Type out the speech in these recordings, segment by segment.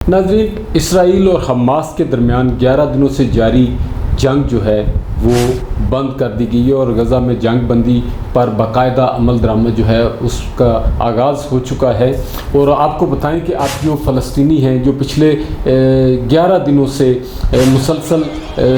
ناظرین، اسرائیل اور حماس کے درمیان 11 دنوں سے جاری جنگ جو ہے وہ بند کر دی گئی ہے اور غزہ میں جنگ بندی پر باقاعدہ عمل درآمد جو ہے اس کا آغاز ہو چکا ہے۔ اور آپ کو بتائیں کہ آپ جو فلسطینی ہیں جو پچھلے 11 دنوں سے مسلسل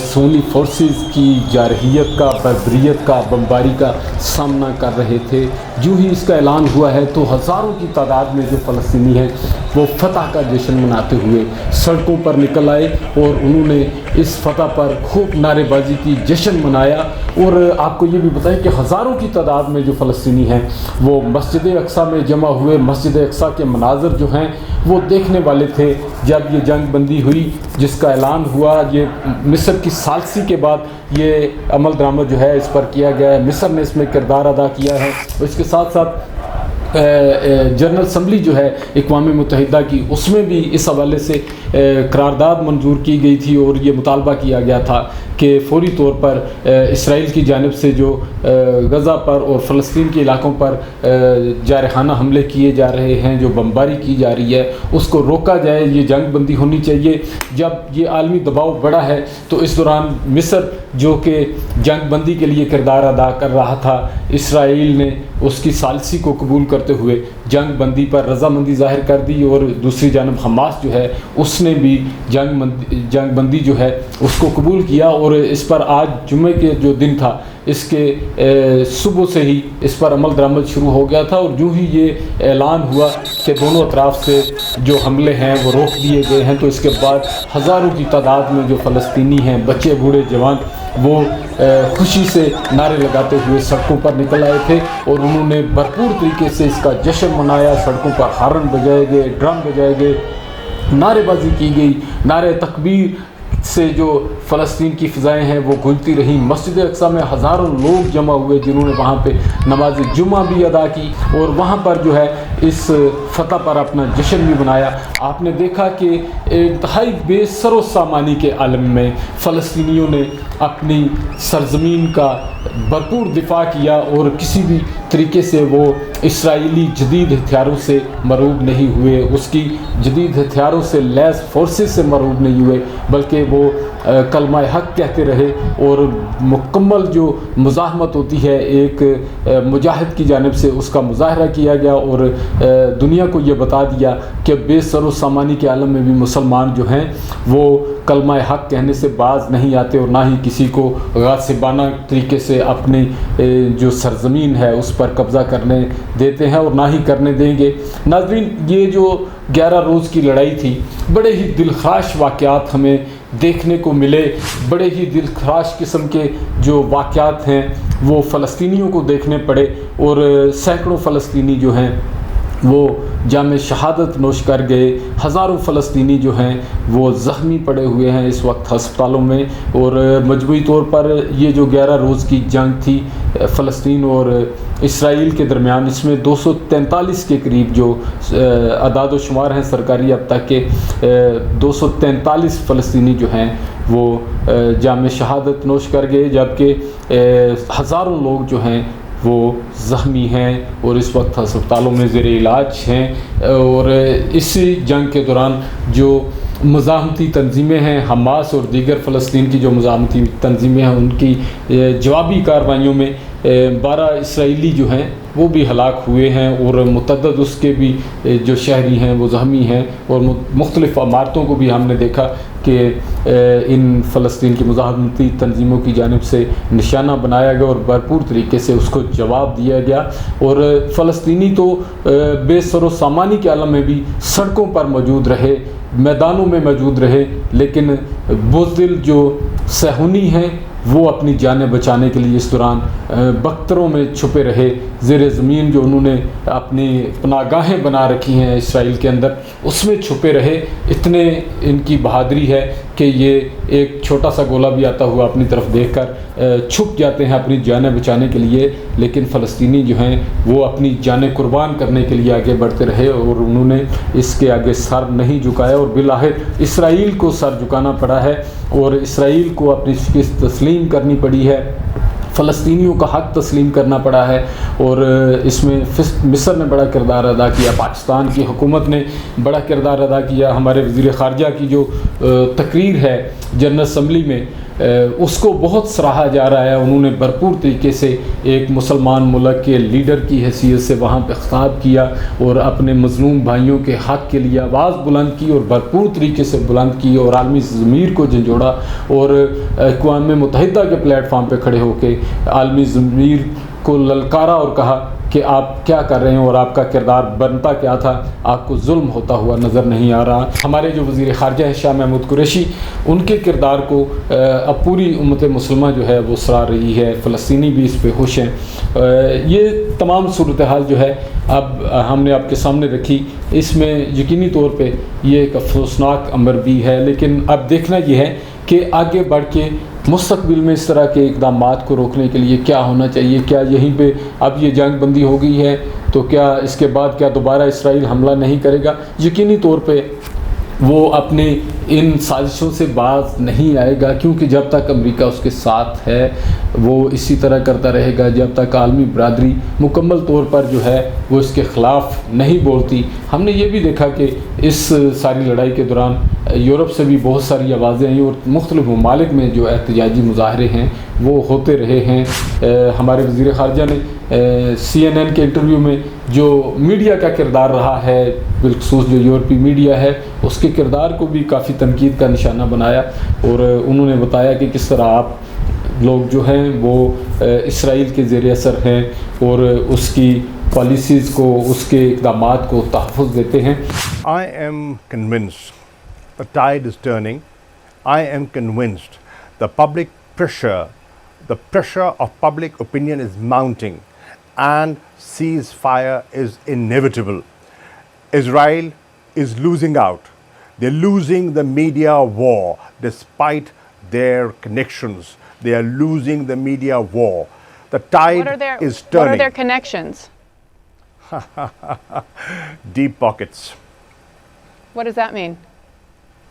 سونی فورسز کی جارحیت کا، بربریت کا، بمباری کا سامنا کر رہے تھے، جو ہی اس کا اعلان ہوا ہے تو ہزاروں کی تعداد میں جو فلسطینی ہیں وہ فتح کا جشن مناتے ہوئے سڑکوں پر نکل آئے اور انہوں نے اس فتح پر خوب نعرے بازی کی، جشن منایا۔ اور آپ کو یہ بھی بتائیں کہ ہزاروں کی تعداد میں جو فلسطینی ہیں وہ مسجد اقصیٰ میں جمع ہوئے۔ مسجد اقصیٰ کے مناظر جو ہیں وہ دیکھنے والے تھے جب یہ جنگ بندی ہوئی، جس کا اعلان ہوا۔ یہ مصر کی ثالثی کے بعد یہ عمل درآمد جو ہے اس پر کیا گیا ہے، مصر نے اس میں کردار ادا کیا ہے۔ اور اس کے ساتھ ساتھ جنرل اسمبلی جو ہے اقوام متحدہ کی، اس میں بھی اس حوالے سے قرارداد منظور کی گئی تھی اور یہ مطالبہ کیا گیا تھا کہ فوری طور پر اسرائیل کی جانب سے جو غزہ پر اور فلسطین کے علاقوں پر جارحانہ حملے کیے جا رہے ہیں، جو بمباری کی جا رہی ہے، اس کو روکا جائے، یہ جنگ بندی ہونی چاہیے۔ جب یہ عالمی دباؤ بڑھا ہے تو اس دوران مصر جو کہ جنگ بندی کے لیے کردار ادا کر رہا تھا، اسرائیل نے اس کی ثالثی کو قبول کرتے ہوئے جنگ بندی پر رضامندی ظاہر کر دی، اور دوسری جانب حماس جو ہے اس نے بھی جنگ بندی جو ہے اس کو قبول کیا۔ اور اس پر آج جمعے کے جو دن تھا، اس کے صبح سے ہی اس پر عمل درآمد شروع ہو گیا تھا، اور جو ہی یہ اعلان ہوا کہ دونوں اطراف سے جو حملے ہیں وہ روک دیے گئے ہیں، تو اس کے بعد ہزاروں کی تعداد میں جو فلسطینی ہیں، بچے بوڑھے جوان، وہ خوشی سے نعرے لگاتے ہوئے سڑکوں پر نکل آئے تھے اور انہوں نے بھرپور طریقے سے اس کا جشن منایا۔ سڑکوں پر ہارن بجائے گئے، ڈرم بجائے گئے، نعرے بازی کی گئی، نعرے تکبیر سے جو فلسطین کی فضائیں ہیں وہ گونجتی رہیں۔ مسجد اقصیٰ میں ہزاروں لوگ جمع ہوئے جنہوں نے وہاں پہ نماز جمعہ بھی ادا کی اور وہاں پر جو ہے اس فتح پر اپنا جشن بھی منایا۔ آپ نے دیکھا کہ انتہائی بے سر و سامانی کے عالم میں فلسطینیوں نے اپنی سرزمین کا بھرپور دفاع کیا اور کسی بھی طریقے سے وہ اسرائیلی جدید ہتھیاروں سے مرعوب نہیں ہوئے، اس کی جدید ہتھیاروں سے لیس فورسز سے مرعوب نہیں ہوئے، بلکہ وہ کلمہ حق کہتے رہے اور مکمل جو مزاحمت ہوتی ہے ایک مجاہد کی جانب سے، اس کا مظاہرہ کیا گیا اور دنیا کو یہ بتا دیا کہ بے سر و سامانی کے عالم میں بھی مسلمان جو ہیں وہ کلمہ حق کہنے سے باز نہیں آتے اور نہ ہی کسی کو غاصبانہ طریقے سے اپنی جو سرزمین ہے اس پر قبضہ کرنے دیتے ہیں اور نہ ہی کرنے دیں گے۔ ناظرین، یہ جو 11 روز کی لڑائی تھی، بڑے ہی دلخراش واقعات ہمیں دیکھنے کو ملے، بڑے ہی دلخراش قسم کے جو واقعات ہیں وہ فلسطینیوں کو دیکھنے پڑے اور سینکڑوں فلسطینی جو ہیں وہ جام شہادت نوش کر گئے۔ ہزاروں فلسطینی جو ہیں وہ زخمی پڑے ہوئے ہیں اس وقت ہسپتالوں میں، اور مجموعی طور پر یہ جو 11 روز کی جنگ تھی فلسطین اور اسرائیل کے درمیان، اس میں 243 کے قریب جو اعداد و شمار ہیں سرکاری اب تک کے، 243 فلسطینی جو ہیں وہ جام شہادت نوش کر گئے، جبکہ ہزاروں لوگ جو ہیں وہ زخمی ہیں اور اس وقت ہسپتالوں میں زیر علاج ہیں۔ اور اسی جنگ کے دوران جو مزاحمتی تنظیمیں ہیں، حماس اور دیگر فلسطین کی جو مزاحمتی تنظیمیں ہیں، ان کی جوابی کارروائیوں میں 12 اسرائیلی جو ہیں وہ بھی ہلاک ہوئے ہیں اور متعدد اس کے بھی جو شہری ہیں وہ زخمی ہیں، اور مختلف عمارتوں کو بھی ہم نے دیکھا کہ ان فلسطین کی مزاحمتی تنظیموں کی جانب سے نشانہ بنایا گیا اور بھرپور طریقے سے اس کو جواب دیا گیا۔ اور فلسطینی تو بے سر و سامانی کے عالم میں بھی سڑکوں پر موجود رہے، میدانوں میں موجود رہے، لیکن بزدل جو صہیونی ہیں وہ اپنی جانیں بچانے کے لیے اس دوران بختروں میں چھپے رہے، زیر زمین جو انہوں نے اپنی پناہ گاہیں بنا رکھی ہیں اسرائیل کے اندر، اس میں چھپے رہے۔ اتنے ان کی بہادری ہے کہ یہ ایک چھوٹا سا گولہ بھی آتا ہوا اپنی طرف دیکھ کر چھپ جاتے ہیں اپنی جانیں بچانے کے لیے، لیکن فلسطینی جو ہیں وہ اپنی جانیں قربان کرنے کے لیے آگے بڑھتے رہے اور انہوں نے اس کے آگے سر نہیں جھکایا، اور بالآخر اسرائیل کو سر جھکانا پڑا ہے اور اسرائیل کو اپنی شکست تسلیم کرنی پڑی ہے۔ فلسطینیوں کا حق تسلیم کرنا پڑا ہے، اور اس میں مصر نے بڑا کردار ادا کیا، پاکستان کی حکومت نے بڑا کردار ادا کیا۔ ہمارے وزیر خارجہ کی جو تقریر ہے جنرل اسمبلی میں، اس کو بہت سراہا جا رہا ہے۔ انہوں نے بھرپور طریقے سے ایک مسلمان ملک کے لیڈر کی حیثیت سے وہاں پہ خطاب کیا اور اپنے مظلوم بھائیوں کے حق کے لیے آواز بلند کی، اور بھرپور طریقے سے بلند کی، اور عالمی ضمیر کو جھنجھوڑا، اور اقوام متحدہ کے پلیٹ فارم پہ کھڑے ہو کے عالمی ضمیر کو للکارا اور کہا کہ آپ کیا کر رہے ہیں اور آپ کا کردار بنتا کیا تھا، آپ کو ظلم ہوتا ہوا نظر نہیں آ رہا۔ ہمارے جو وزیر خارجہ ہے شاہ محمود قریشی، ان کے کردار کو اب پوری امت مسلمہ جو ہے وہ سراہ رہی ہے، فلسطینی بھی اس پہ خوش ہیں۔ یہ تمام صورتحال جو ہے اب ہم نے آپ کے سامنے رکھی، اس میں یقینی طور پہ یہ ایک افسوسناک امر بھی ہے، لیکن اب دیکھنا یہ ہے کہ آگے بڑھ کے مستقبل میں اس طرح کے اقدامات کو روکنے کے لیے کیا ہونا چاہیے۔ کیا یہیں پہ اب یہ جنگ بندی ہو گئی ہے تو کیا اس کے بعد کیا دوبارہ اسرائیل حملہ نہیں کرے گا؟ یقینی طور پہ وہ اپنے ان سازشوں سے باز نہیں آئے گا، کیونکہ جب تک امریکہ اس کے ساتھ ہے وہ اسی طرح کرتا رہے گا، جب تک عالمی برادری مکمل طور پر جو ہے وہ اس کے خلاف نہیں بولتی۔ ہم نے یہ بھی دیکھا کہ اس ساری لڑائی کے دوران یورپ سے بھی بہت ساری آوازیں آئیں، اور مختلف ممالک میں جو احتجاجی مظاہرے ہیں وہ ہوتے رہے ہیں۔ ہمارے وزیر خارجہ نے CNN کے انٹرویو میں جو میڈیا کا کردار رہا ہے، بالخصوص جو یورپی میڈیا ہے، اس کے کردار کو بھی کافی تنقید کا نشانہ بنایا، اور انہوں نے بتایا کہ کس طرح آپ لوگ جو ہیں وہ اسرائیل کے زیر اثر ہیں اور اس کی پالیسیز کو، اس کے اقدامات کو تحفظ دیتے ہیں۔ I am convinced the tide is turning. I am convinced the pressure of public opinion is mounting and ceasefire is inevitable. Israel is losing out. They're losing the media war despite their connections. They are losing the media war. The tide is turning. What are their connections? Deep pockets. What does that mean?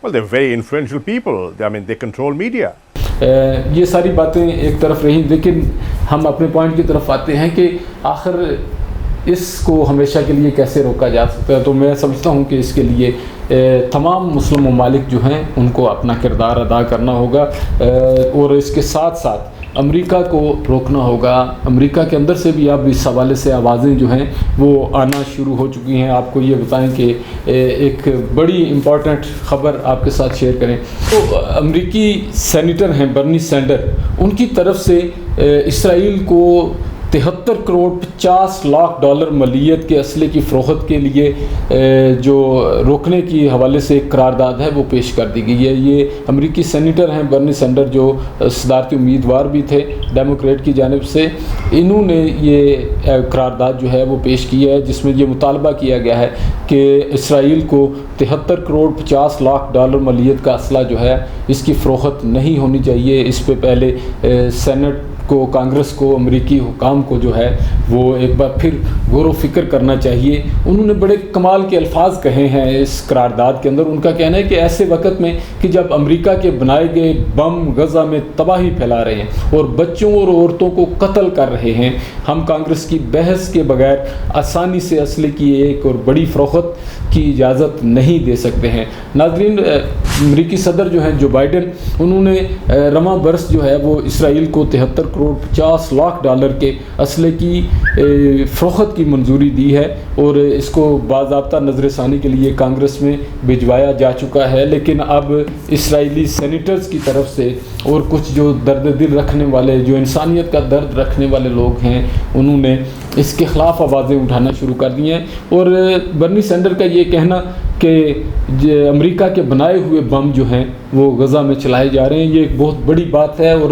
Well, they're very influential people. They control media. یہ ساری باتیں ایک طرف رہیں، لیکن ہم اپنے point کی طرف آتے ہیں کہ آخر اس کو ہمیشہ کے لیے کیسے روکا جا سکتا ہے۔ تو میں سمجھتا ہوں کہ اس کے لیے تمام مسلم ممالک جو ہیں ان کو اپنا کردار ادا کرنا ہوگا، اور اس کے ساتھ ساتھ امریکہ کو روکنا ہوگا۔ امریکہ کے اندر سے بھی اب اس حوالے سے آوازیں جو ہیں وہ آنا شروع ہو چکی ہیں۔ آپ کو یہ بتائیں کہ ایک بڑی امپورٹنٹ خبر آپ کے ساتھ شیئر کریں تو امریکی سینیٹر ہیں برنی سینڈر، ان کی طرف سے اسرائیل کو 73 کروڑ 50 لاکھ ڈالر مالیت کے اسلحے کی فروخت کے لیے جو روکنے کی حوالے سے ایک قرارداد ہے وہ پیش کر دی گئی ہے۔ یہ امریکی سینیٹر ہیں برنی سینڈر، جو صدارتی امیدوار بھی تھے ڈیموکریٹ کی جانب سے، انہوں نے یہ قرارداد جو ہے وہ پیش کی ہے، جس میں یہ مطالبہ کیا گیا ہے کہ اسرائیل کو 73 کروڑ 50 لاکھ ڈالر مالیت کا اسلحہ جو ہے اس کی فروخت نہیں ہونی چاہیے۔ اس پہ پہلے سینٹ کو، کانگریس کو، امریکی حکام کو جو ہے وہ ایک بار پھر غور و فکر کرنا چاہیے۔ انہوں نے بڑے کمال کے الفاظ کہے ہیں اس قرارداد کے اندر۔ ان کا کہنا ہے کہ ایسے وقت میں کہ جب امریکہ کے بنائے گئے بم غزہ میں تباہی پھیلا رہے ہیں اور بچوں اور عورتوں کو قتل کر رہے ہیں، ہم کانگریس کی بحث کے بغیر آسانی سے اسلحے کی ایک اور بڑی فروخت کی اجازت نہیں دے سکتے ہیں۔ ناظرین، امریکی صدر جو ہیں جو بائیڈن، انہوں نے رواں برس جو ہے وہ اسرائیل کو 73 کروڑ 50 لاکھ ڈالر کے اسلحے کی فروخت کی منظوری دی ہے، اور اس کو باضابطہ نظر ثانی کے لیے کانگریس میں بھجوایا جا چکا ہے۔ لیکن اب اسرائیلی سینیٹرز کی طرف سے اور کچھ جو درد دل رکھنے والے، جو انسانیت کا درد رکھنے والے لوگ ہیں، انہوں نے اس کے خلاف آوازیں اٹھانا شروع کر دی ہیں۔ اور برنی سینڈر کا یہ کہنا کہ امریکہ کے بنائے ہوئے بم جو ہیں وہ غزہ میں چلائے جا رہے ہیں، یہ ایک بہت بڑی بات ہے، اور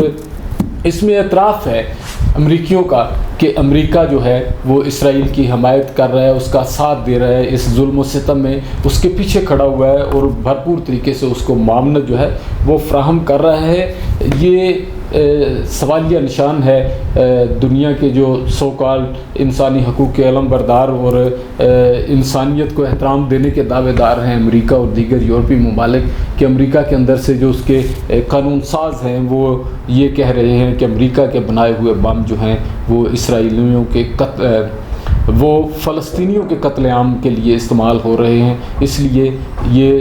اس میں اعتراف ہے امریکیوں کا کہ امریکہ جو ہے وہ اسرائیل کی حمایت کر رہا ہے، اس کا ساتھ دے رہا ہے، اس ظلم و ستم میں اس کے پیچھے کھڑا ہوا ہے، اور بھرپور طریقے سے اس کو معاونت جو ہے وہ فراہم کر رہا ہے۔ یہ سوالیہ نشان ہے دنیا کے جو سو کال انسانی حقوق کے علم بردار اور انسانیت کو احترام دینے کے دعوے دار ہیں امریکہ اور دیگر یورپی ممالک، کہ امریکہ کے اندر سے جو اس کے قانون ساز ہیں وہ یہ کہہ رہے ہیں کہ امریکہ کے بنائے ہوئے بم جو ہیں وہ اسرائیلیوں کے وہ فلسطینیوں کے قتل عام کے لیے استعمال ہو رہے ہیں، اس لیے یہ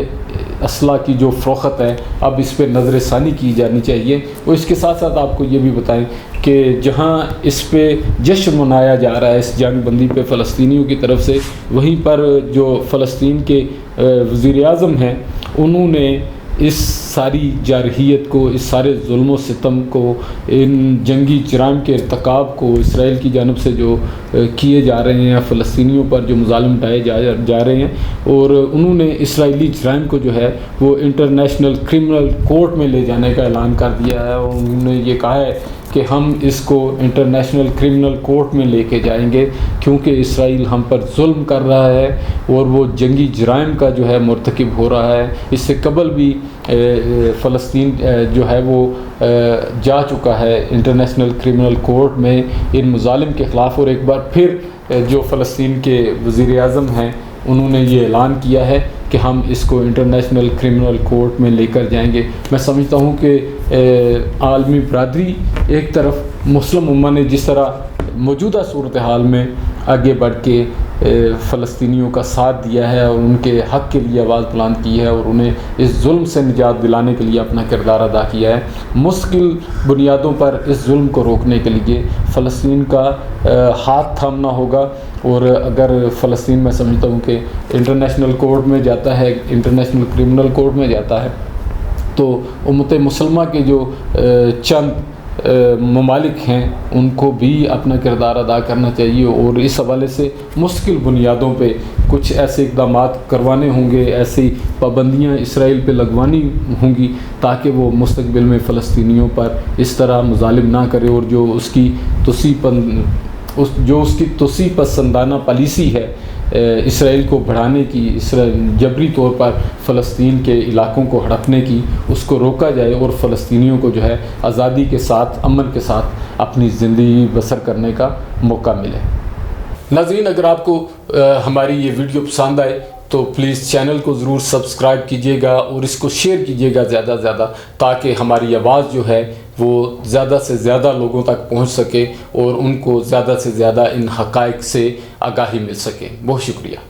اسلحہ کی جو فروخت ہے اب اس پہ نظر ثانی کی جانی چاہیے۔ اور اس کے ساتھ ساتھ آپ کو یہ بھی بتائیں کہ جہاں اس پہ جشن منایا جا رہا ہے اس جنگ بندی پہ فلسطینیوں کی طرف سے، وہیں پر جو فلسطین کے وزیر اعظم ہیں انہوں نے اس ساری جارحیت کو، اس سارے ظلم و ستم کو، ان جنگی جرائم کے ارتکاب کو اسرائیل کی جانب سے جو کیے جا رہے ہیں، فلسطینیوں پر جو مظالم ڈھائے جا رہے ہیں، اور انہوں نے اسرائیلی جرائم کو جو ہے وہ انٹرنیشنل کرمنل کورٹ میں لے جانے کا اعلان کر دیا ہے، اور انہوں نے یہ کہا ہے کہ ہم اس کو انٹرنیشنل کرمنل کورٹ میں لے کے جائیں گے کیونکہ اسرائیل ہم پر ظلم کر رہا ہے اور وہ جنگی جرائم کا جو ہے مرتکب ہو رہا ہے۔ اس سے قبل بھی فلسطین جو ہے وہ جا چکا ہے انٹرنیشنل کرمنل کورٹ میں ان مظالم کے خلاف، اور ایک بار پھر جو فلسطین کے وزیر اعظم ہیں انہوں نے یہ اعلان کیا ہے کہ ہم اس کو انٹرنیشنل کرمنل کورٹ میں لے کر جائیں گے۔ میں سمجھتا ہوں کہ عالمی برادری ایک طرف مسلم امہ نے جس طرح موجودہ صورتحال میں آگے بڑھ کے فلسطینیوں کا ساتھ دیا ہے اور ان کے حق کے لیے آواز بلند کی ہے اور انہیں اس ظلم سے نجات دلانے کے لیے اپنا کردار ادا کیا ہے، مستقل بنیادوں پر اس ظلم کو روکنے کے لیے فلسطین کا ہاتھ تھامنا ہوگا۔ اور اگر فلسطین میں سمجھتا ہوں کہ انٹرنیشنل کورٹ میں جاتا ہے، انٹرنیشنل کرمنل کورٹ میں جاتا ہے، تو امت مسلمہ کے جو چند ممالک ہیں ان کو بھی اپنا کردار ادا کرنا چاہیے اور اس حوالے سے مستقل بنیادوں پہ کچھ ایسے اقدامات کروانے ہوں گے، ایسی پابندیاں اسرائیل پہ لگوانی ہوں گی تاکہ وہ مستقبل میں فلسطینیوں پر اس طرح مظالم نہ کرے، اور جو اس کی توسیع پسندانہ پالیسی ہے اسرائیل کو بڑھانے کی، جبری طور پر فلسطین کے علاقوں کو ہڑپنے کی، اس کو روکا جائے اور فلسطینیوں کو جو ہے آزادی کے ساتھ، امن کے ساتھ اپنی زندگی بسر کرنے کا موقع ملے۔ ناظرین، اگر آپ کو ہماری یہ ویڈیو پسند آئے تو پلیز چینل کو ضرور سبسکرائب کیجیے گا اور اس کو شیئر کیجیے گا زیادہ سے زیادہ، تاکہ ہماری آواز جو ہے وہ زیادہ سے زیادہ لوگوں تک پہنچ سکے اور ان کو زیادہ سے زیادہ ان حقائق سے آگاہی مل سکے۔ بہت شکریہ۔